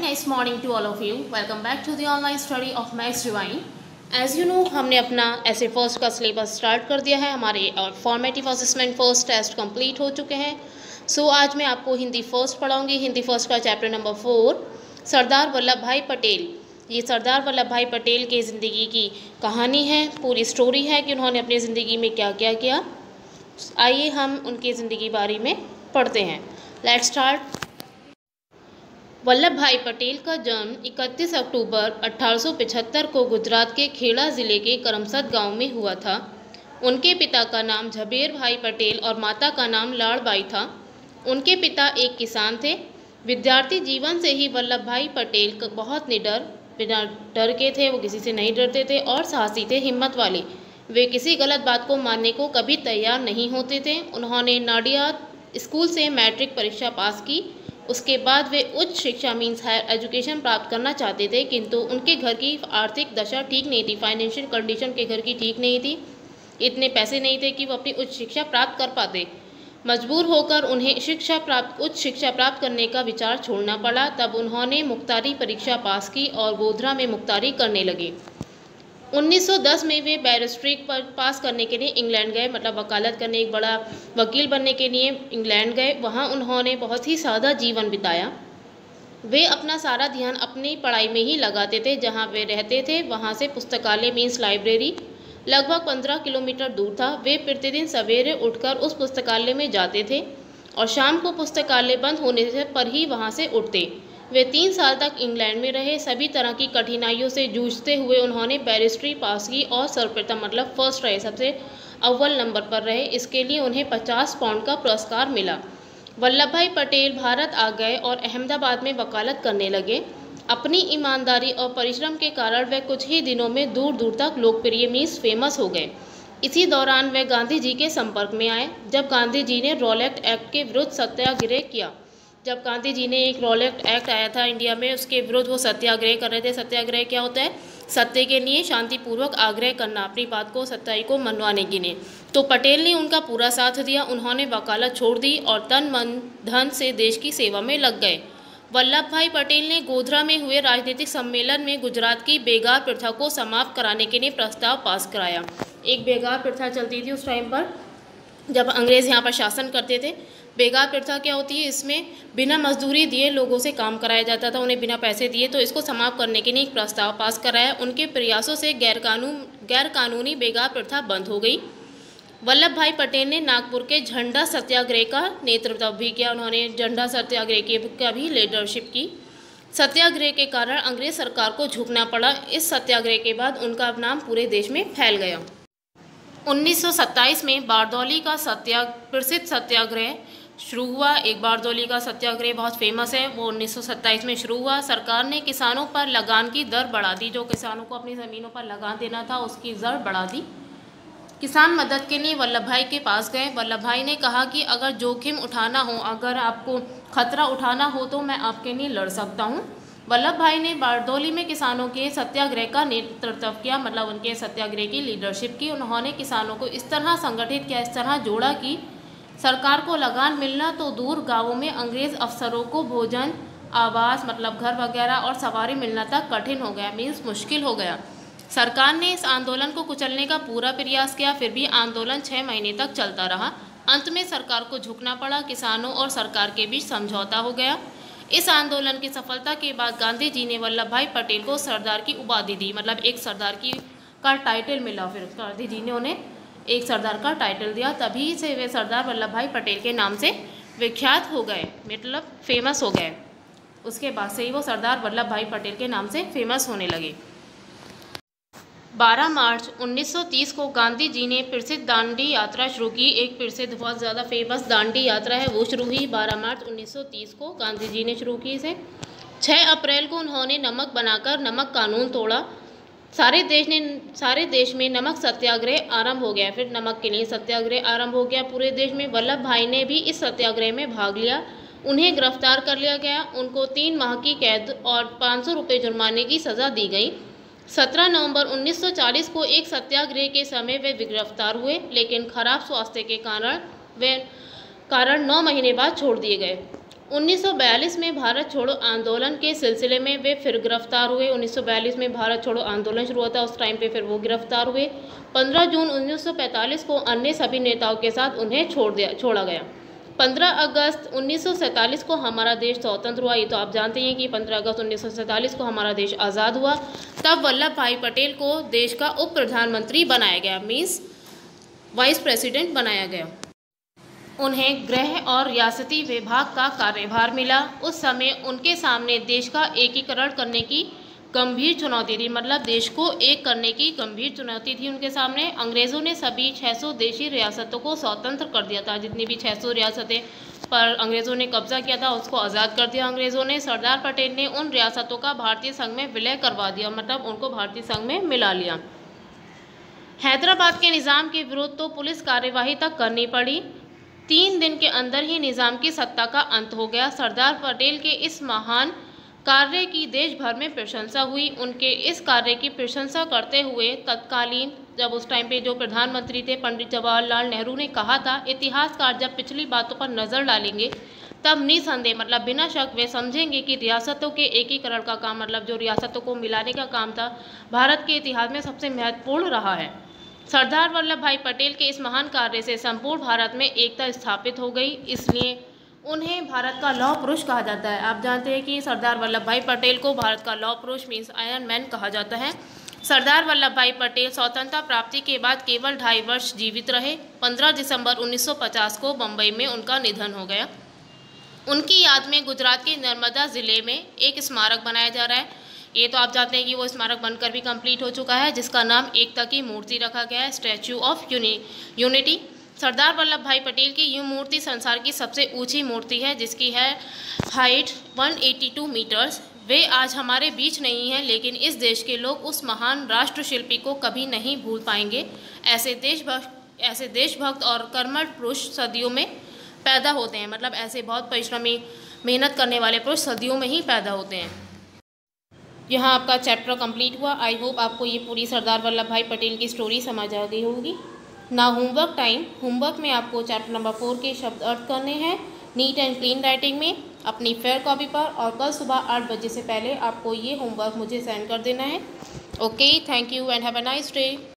nice morning to all of you. Welcome back to the online study of Max Divine. As you know, हमने अपना ऐसे first का syllabus start कर दिया है. हमारे formative assessment first test complete हो चुके हैं. आज मैं आपको हिंदी फर्स्ट पढ़ाऊंगी. हिंदी फर्स्ट का chapter number 4 Sardar Vallabhbhai Patel. ये सरदार वल्लभ भाई पटेल की ज़िंदगी की कहानी है, पूरी स्टोरी है कि उन्होंने अपनी ज़िंदगी में क्या क्या किया. आइए हम उनकी ज़िंदगी बारे में पढ़ते हैं. Let's start. वल्लभ भाई पटेल का जन्म 31 अक्टूबर 1875 को गुजरात के खेड़ा ज़िले के करमसद गांव में हुआ था. उनके पिता का नाम झबेर भाई पटेल और माता का नाम लाड़बाई था. उनके पिता एक किसान थे. विद्यार्थी जीवन से ही वल्लभ भाई पटेल बहुत निडर, बिना डर के थे. वो किसी से नहीं डरते थे और साहसी थे, हिम्मत वाले. वे किसी गलत बात को मानने को कभी तैयार नहीं होते थे. उन्होंने नाडियाद स्कूल से मैट्रिक परीक्षा पास की. उसके बाद वे उच्च शिक्षा मीन्स हायर एजुकेशन प्राप्त करना चाहते थे, किंतु उनके घर की आर्थिक दशा ठीक नहीं थी. फाइनेंशियल कंडीशन के घर की ठीक नहीं थी. इतने पैसे नहीं थे कि वो अपनी उच्च शिक्षा प्राप्त कर पाते. मजबूर होकर उन्हें उच्च शिक्षा प्राप्त करने का विचार छोड़ना पड़ा. तब उन्होंने मुख्तारी परीक्षा पास की और गोधरा में मुख्तारी करने लगे. 1910 में वे बैरिस्ट्री पर पास करने के लिए इंग्लैंड गए, मतलब वकालत करने, एक बड़ा वकील बनने के लिए इंग्लैंड गए. वहाँ उन्होंने बहुत ही सादा जीवन बिताया. वे अपना सारा ध्यान अपनी पढ़ाई में ही लगाते थे. जहाँ वे रहते थे वहाँ से पुस्तकालय मीन्स लाइब्रेरी लगभग 15 किलोमीटर दूर था. वे प्रतिदिन सवेरे उठकर उस पुस्तकालय में जाते थे और शाम को पुस्तकालय बंद होने से पर ही वहाँ से उठते. वे 3 साल तक इंग्लैंड में रहे. सभी तरह की कठिनाइयों से जूझते हुए उन्होंने बैरिस्ट्री पास की और सर्वप्रथम मतलब फर्स्ट रहे, सबसे अव्वल नंबर पर रहे. इसके लिए उन्हें 50 पाउंड का पुरस्कार मिला. वल्लभ भाई पटेल भारत आ गए और अहमदाबाद में वकालत करने लगे. अपनी ईमानदारी और परिश्रम के कारण वे कुछ ही दिनों में दूर दूर तक लोकप्रिय मीन्स फेमस हो गए. इसी दौरान वे गांधी जी के संपर्क में आए. जब गांधी जी ने रॉलेट एक्ट के विरुद्ध सत्याग्रह किया, जब गांधी जी ने एक रॉलेट एक्ट आया था इंडिया में, उसके विरुद्ध वो सत्याग्रह कर रहे थे. सत्याग्रह क्या होता है? सत्य के लिए शांतिपूर्वक आग्रह करना, अपनी बात को, सच्चाई को मनवाने के लिए. तो पटेल ने उनका पूरा साथ दिया. उन्होंने वकालत छोड़ दी और तन मन धन से देश की सेवा में लग गए. वल्लभ भाई पटेल ने गोधरा में हुए राजनीतिक सम्मेलन में गुजरात की बेगार प्रथा को समाप्त कराने के लिए प्रस्ताव पास कराया. एक बेगार प्रथा चलती थी उस टाइम पर, जब अंग्रेज़ यहाँ पर शासन करते थे. बेगार प्रथा क्या होती है? इसमें बिना मजदूरी दिए लोगों से काम कराया जाता था, उन्हें बिना पैसे दिए. तो इसको समाप्त करने के लिए एक प्रस्ताव पास कराया. उनके प्रयासों से गैर कानूनी बेगार प्रथा बंद हो गई. वल्लभ भाई पटेल ने नागपुर के झंडा सत्याग्रह का नेतृत्व भी किया. उन्होंने झंडा सत्याग्रह का भी लीडरशिप की. सत्याग्रह के कारण अंग्रेज सरकार को झुकना पड़ा. इस सत्याग्रह के बाद उनका नाम पूरे देश में फैल गया. 1927 में बारदौली का प्रसिद्ध सत्याग्रह शुरू हुआ. एक बारदौली का सत्याग्रह बहुत फेमस है, वो 1927 में शुरू हुआ. सरकार ने किसानों पर लगान की दर बढ़ा दी. जो किसानों को अपनी ज़मीनों पर लगान देना था उसकी दर बढ़ा दी. किसान मदद के लिए वल्लभ भाई के पास गए. वल्लभ भाई ने कहा कि अगर जोखिम उठाना हो, अगर आपको खतरा उठाना हो तो मैं आपके लिए लड़ सकता हूँ. वल्लभ भाई ने बारदौली में किसानों के सत्याग्रह का नेतृत्व किया, मतलब उनके सत्याग्रह की लीडरशिप की. उन्होंने किसानों को इस तरह संगठित किया, इस तरह जोड़ा कि सरकार को लगान मिलना तो दूर, गाँवों में अंग्रेज़ अफसरों को भोजन, आवास मतलब घर वगैरह और सवारी मिलना तक कठिन हो गया, मीन्स मुश्किल हो गया. सरकार ने इस आंदोलन को कुचलने का पूरा प्रयास किया. फिर भी आंदोलन 6 महीने तक चलता रहा. अंत में सरकार को झुकना पड़ा. किसानों और सरकार के बीच समझौता हो गया. इस आंदोलन की सफलता के बाद गांधी जी ने वल्लभ भाई पटेल को सरदार की उपाधि दी, मतलब एक सरदार का टाइटल मिला. फिर गांधी जी ने उन्हें एक सरदार का टाइटल दिया. तभी से वे सरदार वल्लभ भाई पटेल के नाम से विख्यात हो गए, मतलब फेमस हो गए. उसके बाद से ही वो सरदार वल्लभ भाई पटेल के नाम से फेमस होने लगे. 12 मार्च 1930 को गांधी जी ने प्रसिद्ध दांडी यात्रा शुरू की. एक प्रसिद्ध बहुत ज़्यादा फेमस दांडी यात्रा है, वो शुरू हुई 12 मार्च 1930 को गांधी जी ने शुरू की इसे. 6 अप्रैल को उन्होंने नमक बनाकर नमक कानून तोड़ा. सारे देश में नमक सत्याग्रह आरंभ हो गया. फिर नमक के लिए सत्याग्रह आरंभ हो गया पूरे देश में. वल्लभ भाई ने भी इस सत्याग्रह में भाग लिया. उन्हें गिरफ्तार कर लिया गया. उनको 3 माह की कैद और 500 रुपये जुर्माने की सज़ा दी गई. 17 नवंबर 1940 को एक सत्याग्रह के समय वे गिरफ्तार हुए, लेकिन खराब स्वास्थ्य के कारण 9 महीने बाद छोड़ दिए गए. 1942 में भारत छोड़ो आंदोलन के सिलसिले में वे फिर गिरफ्तार हुए। 1942 में भारत छोड़ो आंदोलन शुरू हुआ था, उस टाइम पे फिर वो गिरफ्तार हुए। 15 जून 1945 को अन्य सभी नेताओं के साथ उन्हें छोड़ा गया। 15 अगस्त 1947 को हमारा देश स्वतंत्र हुआ। ये तो आप जानते हैं कि 15 अगस्त 1947 को हमारा देश आज़ाद हुआ। तब वल्लभ भाई पटेल को देश का उप प्रधानमंत्री बनाया गया, मीन्स वाइस प्रेसिडेंट बनाया गया। उन्हें गृह और रियासती विभाग का कार्यभार मिला। उस समय उनके सामने देश का एकीकरण करने की गंभीर चुनौती थी, मतलब देश को एक करने की गंभीर चुनौती थी उनके सामने। अंग्रेज़ों ने सभी 600 देशी रियासतों को स्वतंत्र कर दिया था। जितनी भी 600 रियासतें पर अंग्रेज़ों ने कब्जा किया था उसको आज़ाद कर दिया अंग्रेज़ों ने। सरदार पटेल ने उन रियासतों का भारतीय संघ में विलय करवा दिया, मतलब उनको भारतीय संघ में मिला लिया। हैदराबाद के निज़ाम के विरुद्ध तो पुलिस कार्यवाही तक करनी पड़ी। 3 दिन के अंदर ही निज़ाम की सत्ता का अंत हो गया। सरदार पटेल के इस महान कार्य की देश भर में प्रशंसा हुई। उनके इस कार्य की प्रशंसा करते हुए तत्कालीन, जब उस टाइम पे जो प्रधानमंत्री थे पंडित जवाहरलाल नेहरू ने कहा था, इतिहासकार जब पिछली बातों पर नज़र डालेंगे तब निसंदेह, मतलब बिना शक वे समझेंगे कि रियासतों के एकीकरण का काम, मतलब जो रियासतों को मिलाने का काम था, भारत के इतिहास में सबसे महत्वपूर्ण रहा है। सरदार वल्लभ भाई पटेल के इस महान कार्य से संपूर्ण भारत में एकता स्थापित हो गई, इसलिए उन्हें भारत का लौह पुरुष कहा जाता है। आप जानते हैं कि सरदार वल्लभ भाई पटेल को भारत का लौह पुरुष मीन्स आयरन मैन कहा जाता है। सरदार वल्लभ भाई पटेल स्वतंत्रता प्राप्ति के बाद केवल 2.5 वर्ष जीवित रहे। 15 दिसंबर 1950 को बम्बई में उनका निधन हो गया। उनकी याद में गुजरात के नर्मदा ज़िले में एक स्मारक बनाया जा रहा है। ये तो आप जानते हैं कि वो स्मारक बनकर भी कंप्लीट हो चुका है, जिसका नाम एकता की मूर्ति रखा गया है, statue of unity. Sardar Vallabhbhai Patel की ये मूर्ति संसार की सबसे ऊंची मूर्ति है, जिसकी है हाइट 182 मीटर्स। वे आज हमारे बीच नहीं हैं, लेकिन इस देश के लोग उस महान राष्ट्र शिल्पी को कभी नहीं भूल पाएंगे। ऐसे देशभक्त और कर्मठ पुरुष सदियों में पैदा होते हैं, मतलब ऐसे बहुत परिश्रमी मेहनत करने वाले पुरुष सदियों में ही पैदा होते हैं। यहाँ आपका चैप्टर कंप्लीट हुआ। आई होप आपको ये पूरी सरदार वल्लभ भाई पटेल की स्टोरी समझ आ गई होगी। ना होमवर्क टाइम, होमवर्क में आपको चैप्टर नंबर 4 के शब्द अर्थ करने हैं नीट एंड क्लीन राइटिंग में अपनी फेयर कॉपी पर, और कल सुबह 8 बजे से पहले आपको ये होमवर्क मुझे सेंड कर देना है। Okay, thank you and have a nice day.